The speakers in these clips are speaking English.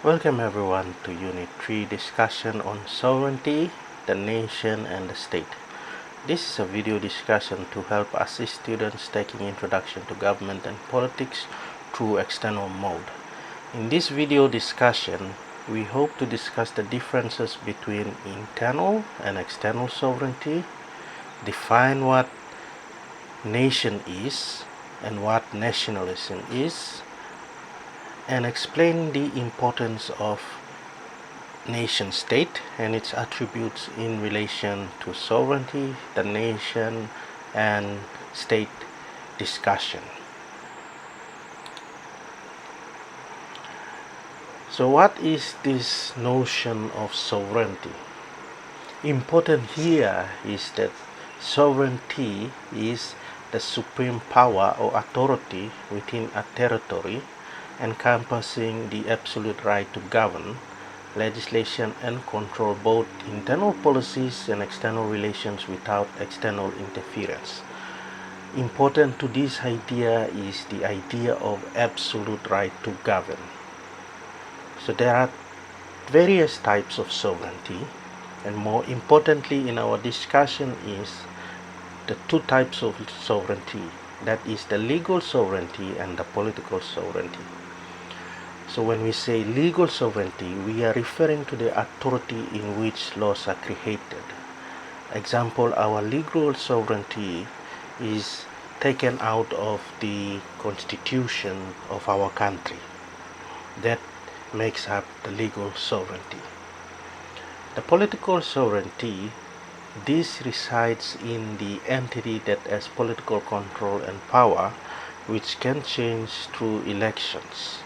Welcome everyone to Unit 3 discussion on sovereignty, the nation and the state. This is a video discussion to help assist students taking introduction to government and politics through external mode. In this video discussion, we hope to discuss the differences between internal and external sovereignty, define what nation is and what nationalism is, and explain the importance of nation state and its attributes in relation to sovereignty, the nation, and state discussion. So what is this notion of sovereignty? Important here is that sovereignty is the supreme power or authority within a territory, encompassing the absolute right to govern, legislation and control both internal policies and external relations without external interference. Important to this idea is the idea of absolute right to govern. So there are various types of sovereignty, and more importantly in our discussion is the two types of sovereignty, that is the legal sovereignty and the political sovereignty. So when we say legal sovereignty, we are referring to the authority in which laws are created. Example, our legal sovereignty is taken out of the constitution of our country. That makes up the legal sovereignty. The political sovereignty, this resides in the entity that has political control and power, which can change through elections.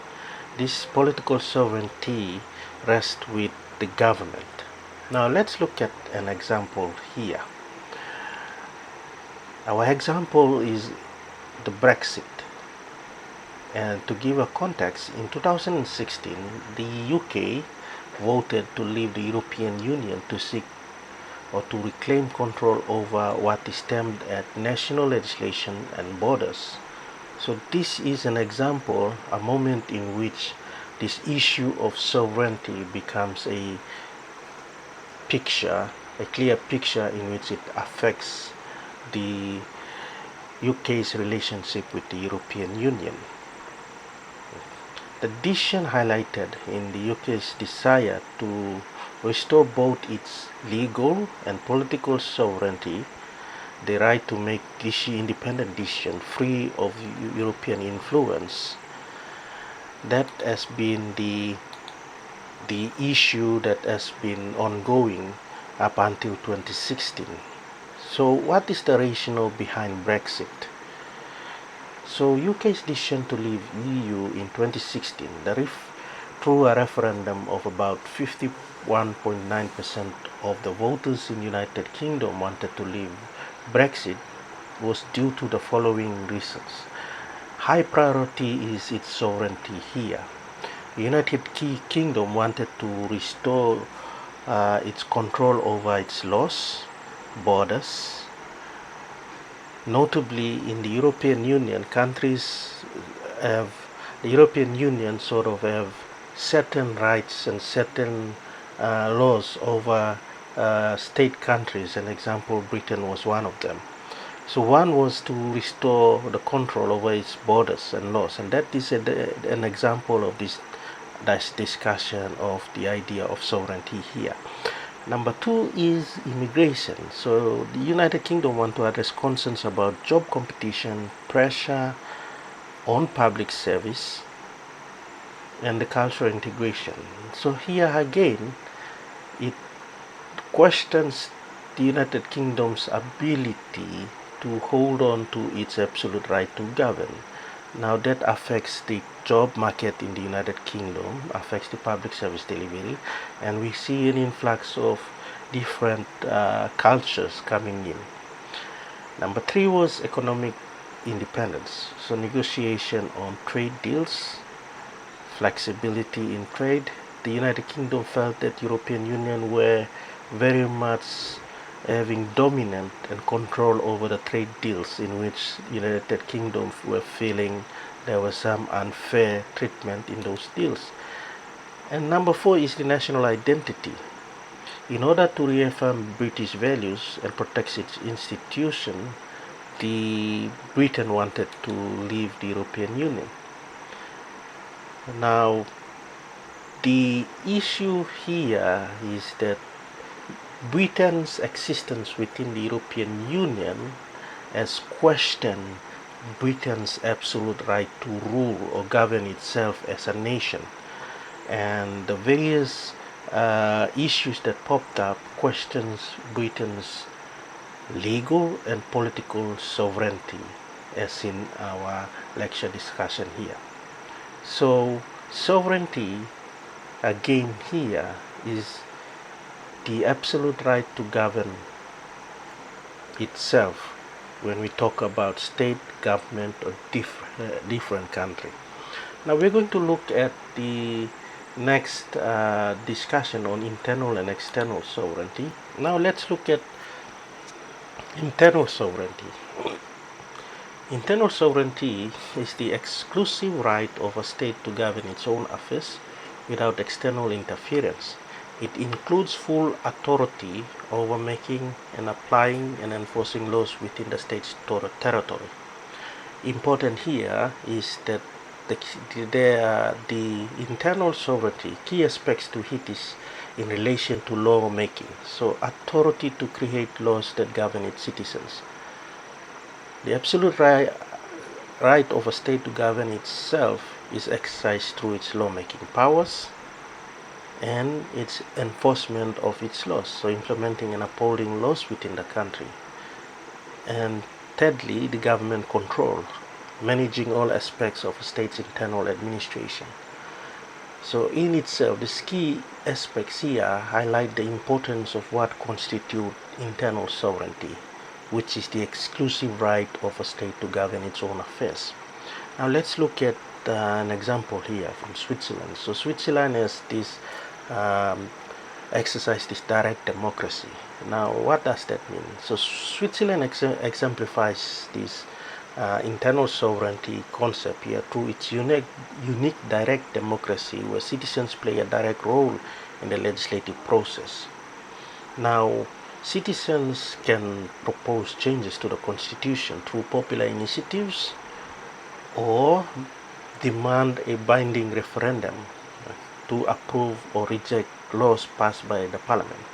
This political sovereignty rests with the government. Now let's look at an example here. Our example is the Brexit. And to give a context, in 2016, the UK voted to leave the European Union to seek or to reclaim control over what is termed as national legislation and borders. So this is an example, a moment in which this issue of sovereignty becomes a clear picture in which it affects the UK's relationship with the European Union. The decision highlighted in the UK's desire to restore both its legal and political sovereignty, the right to make independent decisions free of European influence. That has been the issue that has been ongoing up until 2016. So what is the rationale behind Brexit? So UK's decision to leave EU in 2016, through a referendum of about 51.9% of the voters in United Kingdom wanted to leave Brexit, was due to the following reasons. High priority is its sovereignty here. The United Kingdom wanted to restore its control over its laws, borders. Notably, in the European Union, the European Union sort of have certain rights and certain laws over state countries. An example, Britain was one of them. So one was to restore the control over its borders and laws, and that is an example of this discussion of the idea of sovereignty here. Number two is immigration. So the United Kingdom want to address concerns about job competition, pressure on public service, and the cultural integration. So here again, it questions the United Kingdom's ability to hold on to its absolute right to govern. Now that affects the job market in the United Kingdom, affects the public service delivery, and we see an influx of different cultures coming in. Number three was economic independence. So negotiation on trade deals, flexibility in trade. The United Kingdom felt that European Union were very much having dominant and control over the trade deals, in which United Kingdom were feeling there was some unfair treatment in those deals. And number 4 is the national identity. In order to reaffirm British values and protect its institution, the Britain wanted to leave the European Union. Now, the issue here is that Britain's existence within the European Union has questioned Britain's absolute right to rule or govern itself as a nation, and the various issues that popped up questions Britain's legal and political sovereignty, as in our lecture discussion here. So sovereignty again here is the absolute right to govern itself when we talk about state, government, or different country. Now we're going to look at the next discussion on internal and external sovereignty. Now let's look at internal sovereignty. Internal sovereignty is the exclusive right of a state to govern its own affairs without external interference. It includes full authority over making and applying and enforcing laws within the state's territory. Important here is that the internal sovereignty, key aspects to it is in relation to lawmaking. So authority to create laws that govern its citizens. The absolute right of a state to govern itself is exercised through its lawmaking powers and its enforcement of its laws, so implementing and upholding laws within the country. And thirdly, the government control, managing all aspects of a state's internal administration. So in itself, these key aspects here highlight the importance of what constitutes internal sovereignty, which is the exclusive right of a state to govern its own affairs. Now let's look at an example here from Switzerland. So Switzerland has this exercise this direct democracy. Now what does that mean? So Switzerland exemplifies this internal sovereignty concept here through its unique direct democracy, where citizens play a direct role in the legislative process. Now citizens can propose changes to the constitution through popular initiatives or demand a binding referendum to approve or reject laws passed by the parliament.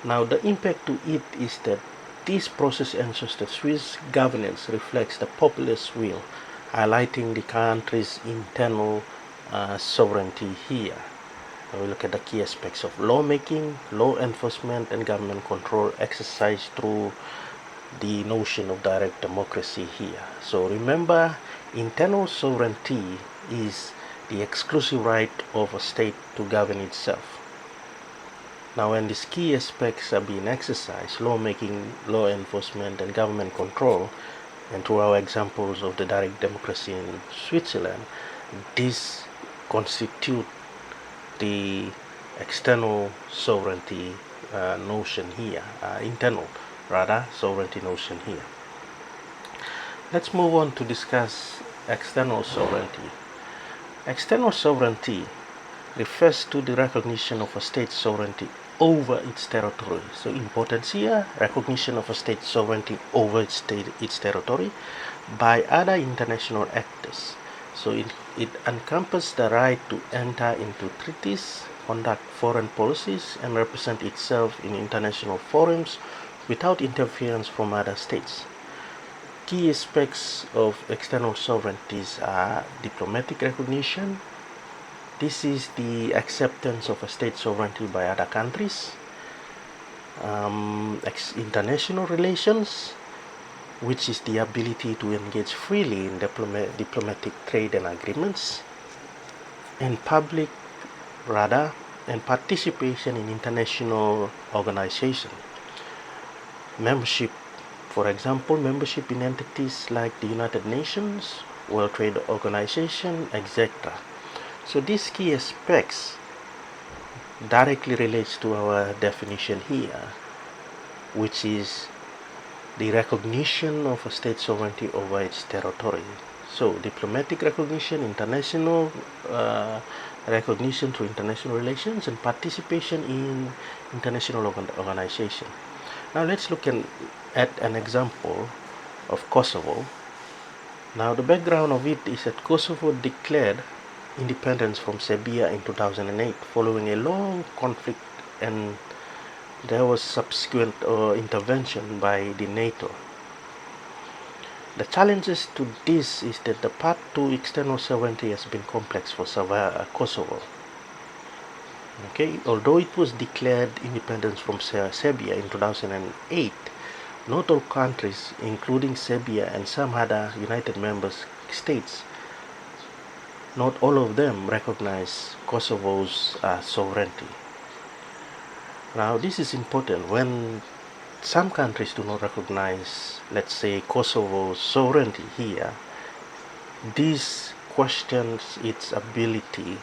Now the impact to it is that this process ensures that Swiss governance reflects the populace will, highlighting the country's internal sovereignty here. Now we look at the key aspects of lawmaking, law enforcement, and government control exercised through the notion of direct democracy here. So remember, internal sovereignty is the exclusive right of a state to govern itself. Now when these key aspects are being exercised, lawmaking, law enforcement, and government control, and through our examples of the direct democracy in Switzerland, this constitute the external sovereignty notion here, internal rather sovereignty notion here. Let's move on to discuss external sovereignty. External sovereignty refers to the recognition of a state's sovereignty over its territory. So importance here, recognition of a state's sovereignty over its territory by other international actors. So it encompasses the right to enter into treaties, conduct foreign policies, and represent itself in international forums without interference from other states. Key aspects of external sovereignties are diplomatic recognition. This is the acceptance of a state sovereignty by other countries. International relations, which is the ability to engage freely in diplomatic trade and agreements. And participation in international organizations. Membership, for example, membership in entities like the United Nations, World Trade Organization, etc. So these key aspects directly relates to our definition here, which is the recognition of a state sovereignty over its territory. So diplomatic recognition, international recognition through international relations, and participation in international organization. Now let's look at an example of Kosovo. Now the background of it is that Kosovo declared independence from Serbia in 2008 following a long conflict, and there was subsequent intervention by the NATO. The challenges to this is that the path to external sovereignty has been complex for Kosovo. Okay, although it was declared independence from Serbia in 2008, not all countries, including Serbia and some other United Member States, not all of them recognize Kosovo's sovereignty. Now, this is important. When some countries do not recognize, let's say, Kosovo's sovereignty here, this questions its ability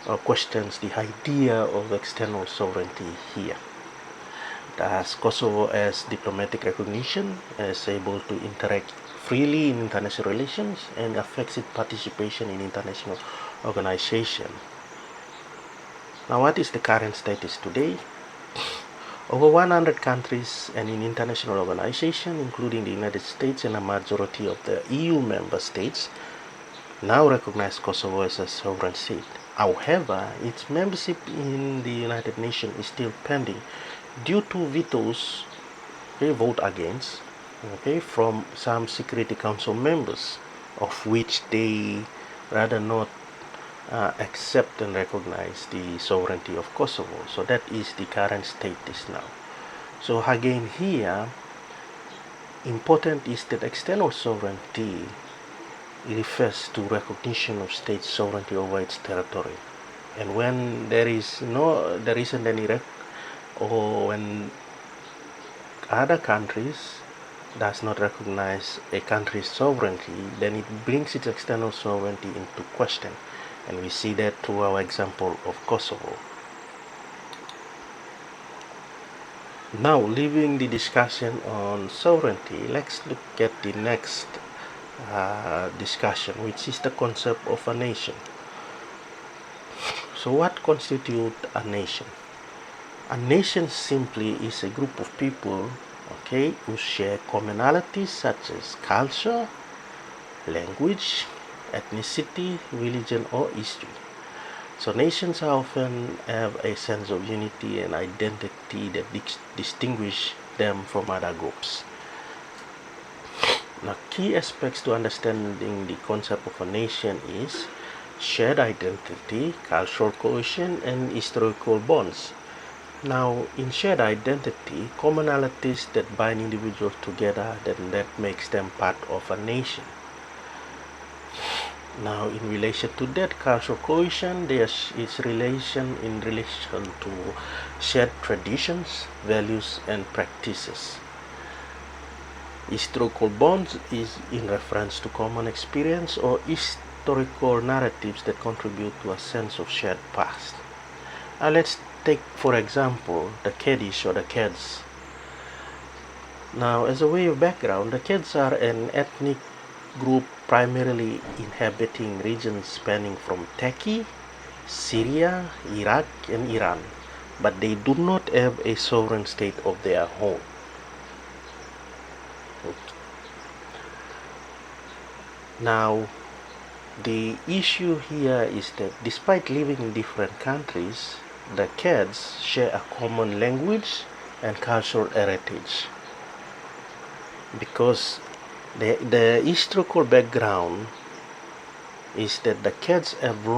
or questions the idea of external sovereignty here. Thus, Kosovo has diplomatic recognition, is able to interact freely in international relations, and affects its participation in international organization. Now, what is the current status today? Over 100 countries and in international organizations, including the United States and a majority of the EU member states, now recognize Kosovo as a sovereign state. However, its membership in the United Nations is still pending due to vetoes, they vote against, from some Security Council members, of which they rather not accept and recognize the sovereignty of Kosovo. So that is the current status now. So again here, important is that external sovereignty refers to recognition of state sovereignty over its territory. And when there isn't any or when other countries does not recognize a country's sovereignty, then it brings its external sovereignty into question. And we see that through our example of Kosovo. Now, leaving the discussion on sovereignty, let's look at the next discussion, which is the concept of a nation. So what constitutes a nation? A nation simply is a group of people, who share commonalities such as culture, language, ethnicity, religion, or history. So nations often have a sense of unity and identity that distinguish them from other groups. Now, key aspects to understanding the concept of a nation is shared identity, cultural cohesion, and historical bonds. Now, in shared identity, commonalities that bind individuals together, that makes them part of a nation. Now, in relation to that cultural cohesion, there is relation to shared traditions, values, and practices. Historical bonds is in reference to common experience or historical narratives that contribute to a sense of shared past. Now, let's take, for example, the Kurdish or the Kurds. Now, as a way of background, the Kurds are an ethnic group primarily inhabiting regions spanning from Turkey, Syria, Iraq, and Iran, but they do not have a sovereign state of their own. Now, the issue here is that despite living in different countries, the Kurds share a common language and cultural heritage, because the historical background is that the Kurds have a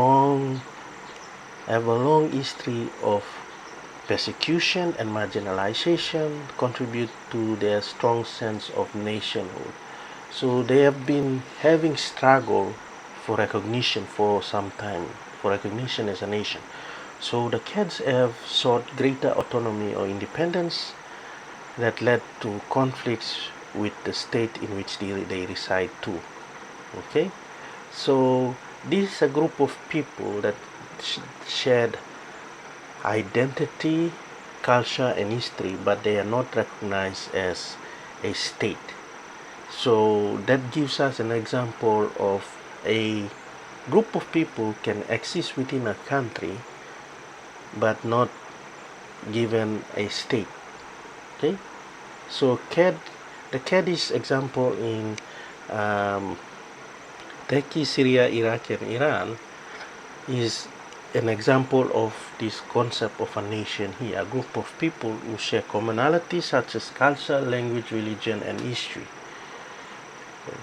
long history of persecution and marginalization contribute to their strong sense of nationhood. So they have been having struggle for recognition for some time, for recognition as a nation. So the Kurds have sought greater autonomy or independence that led to conflicts with the state in which they reside too. So this is a group of people that shared identity, culture, and history, but they are not recognized as a state. So that gives us an example of a group of people can exist within a country but not given a state. Okay, so the Kurdish example in Turkey, Syria, Iraq, and Iran is an example of this concept of a nation here, a group of people who share commonalities such as culture, language, religion, and history.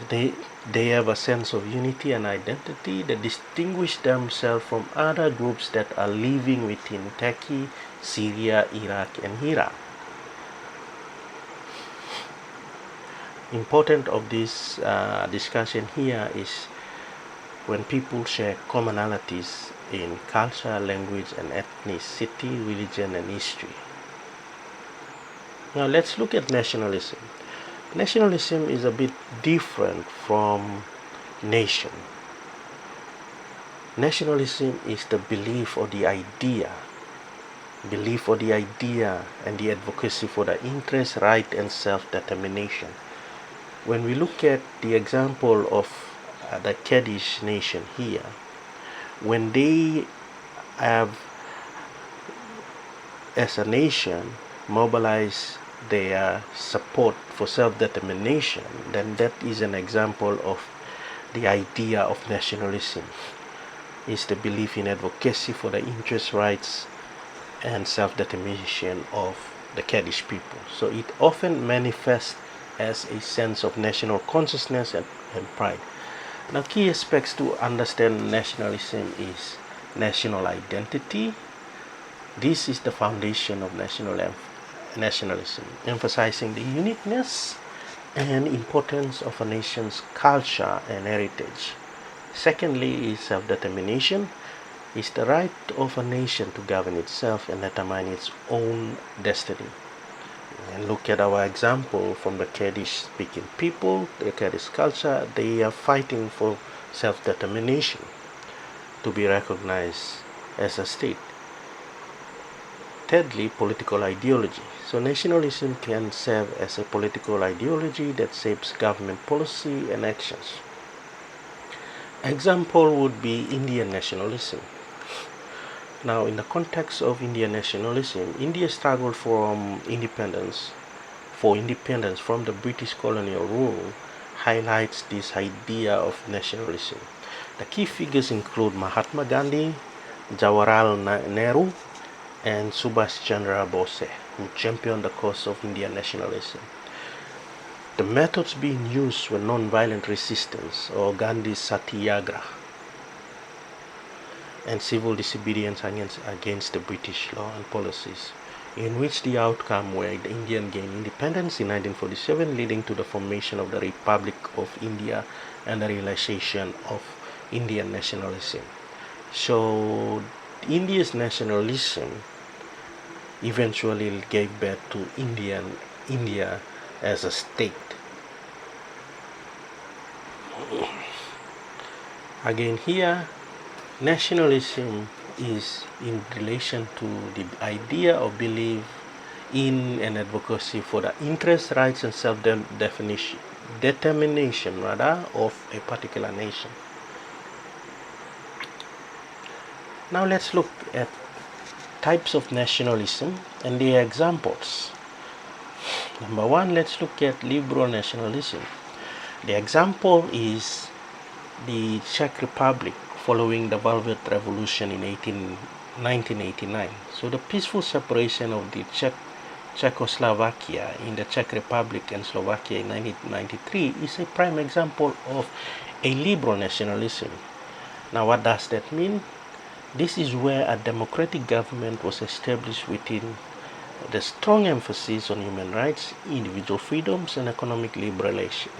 They have a sense of unity and identity that distinguish themselves from other groups that are living within Turkey, Syria, Iraq, and Iran. Important of this discussion here is when people share commonalities in culture, language, and ethnicity, religion, and history. Now let's look at nationalism. Nationalism is a bit different from nation. Nationalism is the belief or the idea and the advocacy for the interest, right, and self-determination. When we look at the example of the Kurdish nation here, when they have, as a nation, mobilize their support for self-determination, then that is an example of the idea of nationalism. Is the belief in advocacy for the interests, rights, and self-determination of the Kurdish people. So it often manifests as a sense of national consciousness and pride. Now, key aspects to understand nationalism is national identity. This is the foundation of nationalism, emphasizing the uniqueness and importance of a nation's culture and heritage. Secondly is self-determination. Is the right of a nation to govern itself and determine its own destiny. And look at our example from the Kurdish-speaking people, the Kurdish culture. They are fighting for self-determination to be recognized as a state. Thirdly, political ideology. So nationalism can serve as a political ideology that shapes government policy and actions. Example would be Indian nationalism. Now, in the context of Indian nationalism, India struggled for independence from the British colonial rule, highlights this idea of nationalism. The key figures include Mahatma Gandhi, Jawaharlal Nehru, and Subhash Chandra Bose, who championed the cause of Indian nationalism. The methods being used were non-violent resistance, or Gandhi's Satyagraha, and civil disobedience against the British law and policies, in which the outcome were the Indian gained independence in 1947, leading to the formation of the Republic of India and the realization of Indian nationalism. So India's nationalism eventually gave birth to India as a state. Again here, nationalism is in relation to the idea of belief in and advocacy for the interests, rights, and self-determination of a particular nation. Now let's look at types of nationalism and their examples. Number one, let's look at liberal nationalism. The example is the Czech Republic following the Velvet Revolution in 1989. So the peaceful separation of the Czechoslovakia in the Czech Republic and Slovakia in 1993 is a prime example of a liberal nationalism. Now what does that mean? This is where a democratic government was established within the strong emphasis on human rights, individual freedoms, and economic liberalism.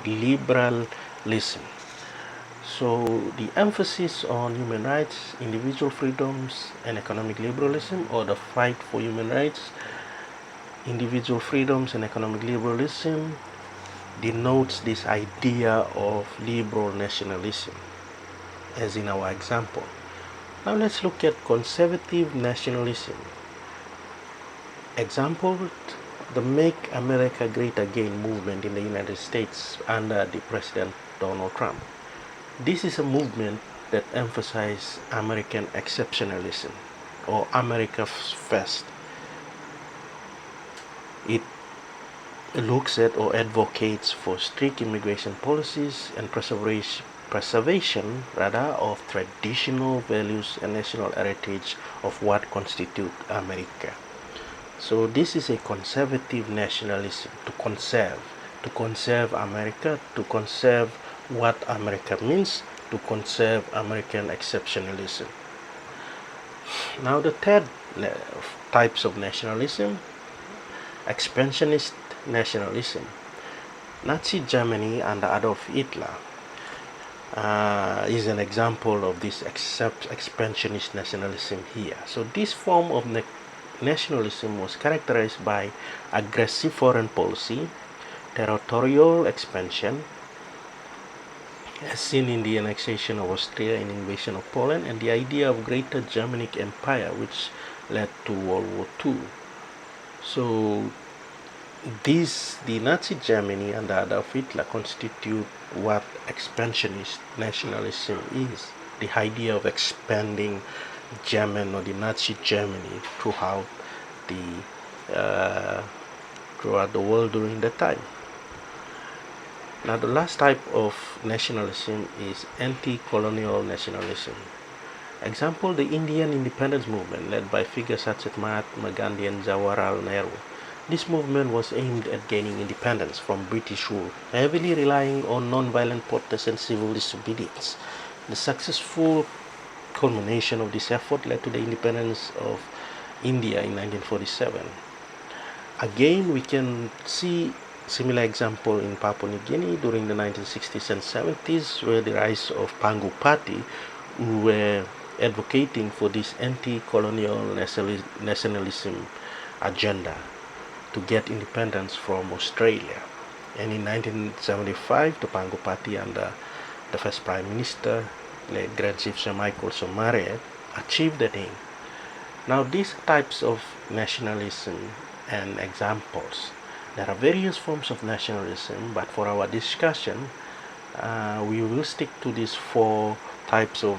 So the emphasis on human rights, individual freedoms, and economic liberalism, or the fight for human rights, individual freedoms, and economic liberalism, denotes this idea of liberal nationalism, as in our example. Now let's look at conservative nationalism. Example, the Make America Great Again movement in the United States under the President Donald Trump. This is a movement that emphasize American exceptionalism or America first. It looks at or advocates for strict immigration policies and preservation rather of traditional values and national heritage of what constitute America. So this is a conservative nationalism to conserve America, to conserve what America means, to conserve American exceptionalism. Now the third types of nationalism, expansionist nationalism. Nazi Germany under Adolf Hitler is an example of this expansionist nationalism here. So this form of nationalism was characterized by aggressive foreign policy, territorial expansion, as seen in the annexation of Austria and invasion of Poland, and the idea of greater Germanic Empire, which led to World War II. So the Nazi Germany under Adolf Hitler constitute what expansionist nationalism is. The idea of expanding German or the Nazi Germany throughout the world during that time. Now the last type of nationalism is anti-colonial nationalism. Example, the Indian independence movement led by figures such as Mahatma Gandhi and Jawaharlal Nehru. This movement was aimed at gaining independence from British rule, heavily relying on non-violent protests and civil disobedience. The successful culmination of this effort led to the independence of India in 1947. Again, we can see similar example in Papua New Guinea during the 1960s and 70s, where the rise of Pangu Party, who were advocating for this anti-colonial nationalism agenda to get independence from Australia. And in 1975, the Pangu Party under the first Prime Minister, Grand Chief Sir Michael Somare, achieved that aim. Now these types of nationalism and examples, there are various forms of nationalism, but for our discussion, we will stick to these four types of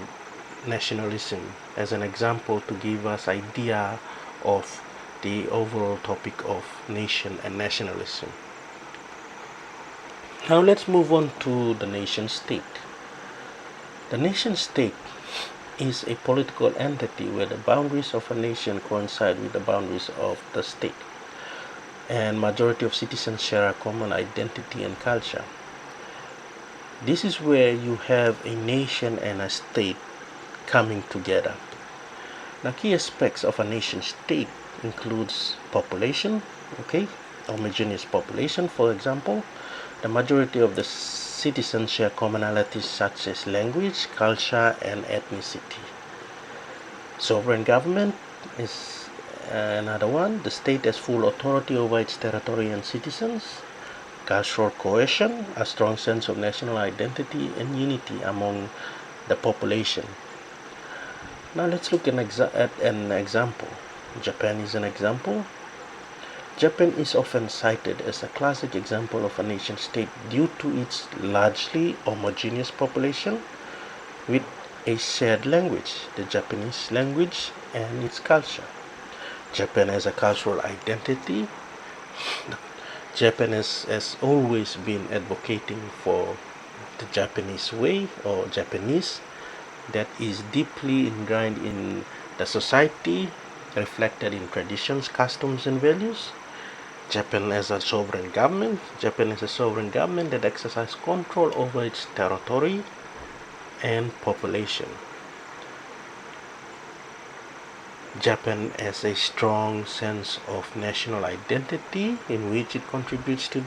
nationalism as an example to give us idea of the overall topic of nation and nationalism. Now let's move on to the nation state. The nation state is a political entity where the boundaries of a nation coincide with the boundaries of the state, and majority of citizens share a common identity and culture. This is where you have a nation and a state coming together. Now key aspects of a nation state includes population, homogeneous population. For example, the majority of the citizens share commonalities such as language, culture, and ethnicity. Sovereign government is another one. The state has full authority over its territory and citizens. Cultural cohesion, a strong sense of national identity and unity among the population. Now let's look at an example. Japan is an example. Japan is often cited as a classic example of a nation state due to its largely homogeneous population with a shared language, the Japanese language, and its culture. Japan has a cultural identity. Japan has always been advocating for the Japanese way or Japanese that is deeply ingrained in the society, reflected in traditions, customs, and values. Japan has a sovereign government. Japan is a sovereign government that exercises control over its territory and population. Japan has a strong sense of national identity in which it contributes to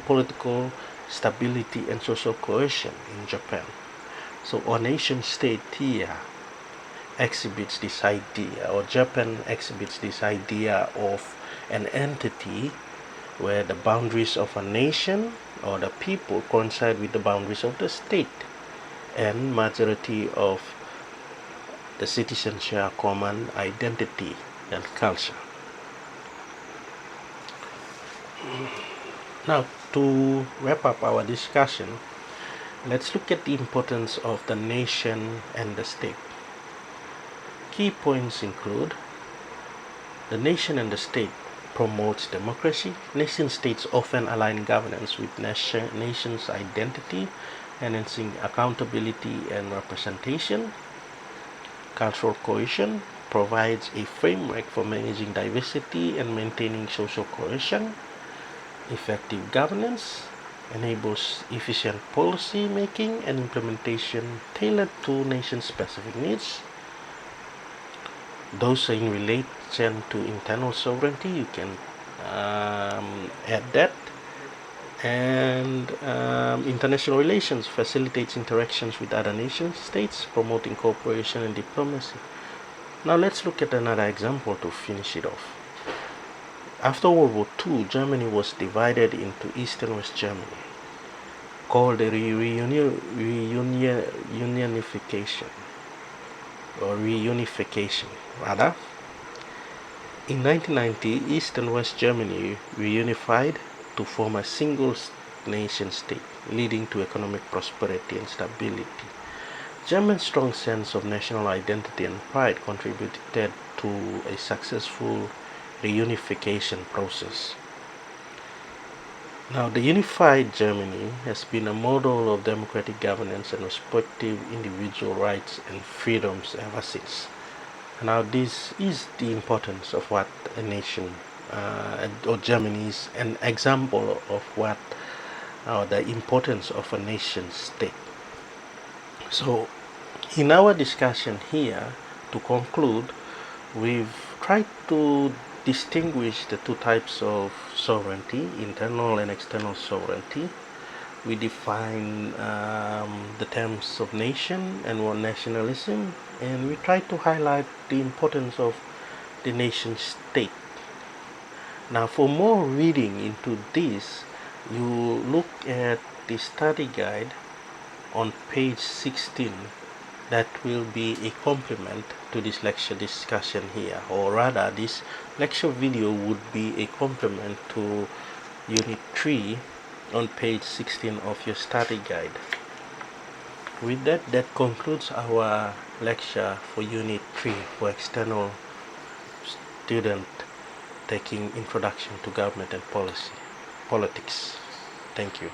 political stability and social cohesion in Japan. So our nation state here exhibits this idea, or Japan exhibits this idea of an entity where the boundaries of a nation or the people coincide with the boundaries of the state, and majority of the citizens share common identity and culture. Now, to wrap up our discussion, Let's look at the importance of the nation and the state. Key points include the nation and the state promotes democracy. Nation-states often align governance with nation's identity, enhancing accountability and representation. Cultural cohesion provides a framework for managing diversity and maintaining social cohesion. Effective governance enables efficient policy making and implementation tailored to nation-specific needs. Those in relation to internal sovereignty, you can add that. And international relations facilitates interactions with other nation states, promoting cooperation and diplomacy. Now let's look at another example to finish it off. After World War II, Germany was divided into East and West Germany, called the reunification rather. In 1990, East and West Germany reunified to form a single nation state, leading to economic prosperity and stability. Germany's strong sense of national identity and pride contributed to a successful reunification process. Now, the unified Germany has been a model of democratic governance and respective individual rights and freedoms ever since. Now, this is the importance of what a nation or Germany is an example of what the importance of a nation state. So, in our discussion here, to conclude, we've tried to distinguish the two types of sovereignty, internal and external sovereignty. We define the terms of nation and what nationalism, and we try to highlight the importance of the nation state. Now, for more reading into this, you look at the study guide on page 16. That will be a complement to this lecture discussion here, or rather this lecture video would be a complement to unit 3 on page 16 of your study guide. With that concludes our lecture for unit 3 for external student taking introduction to government and politics. Thank you.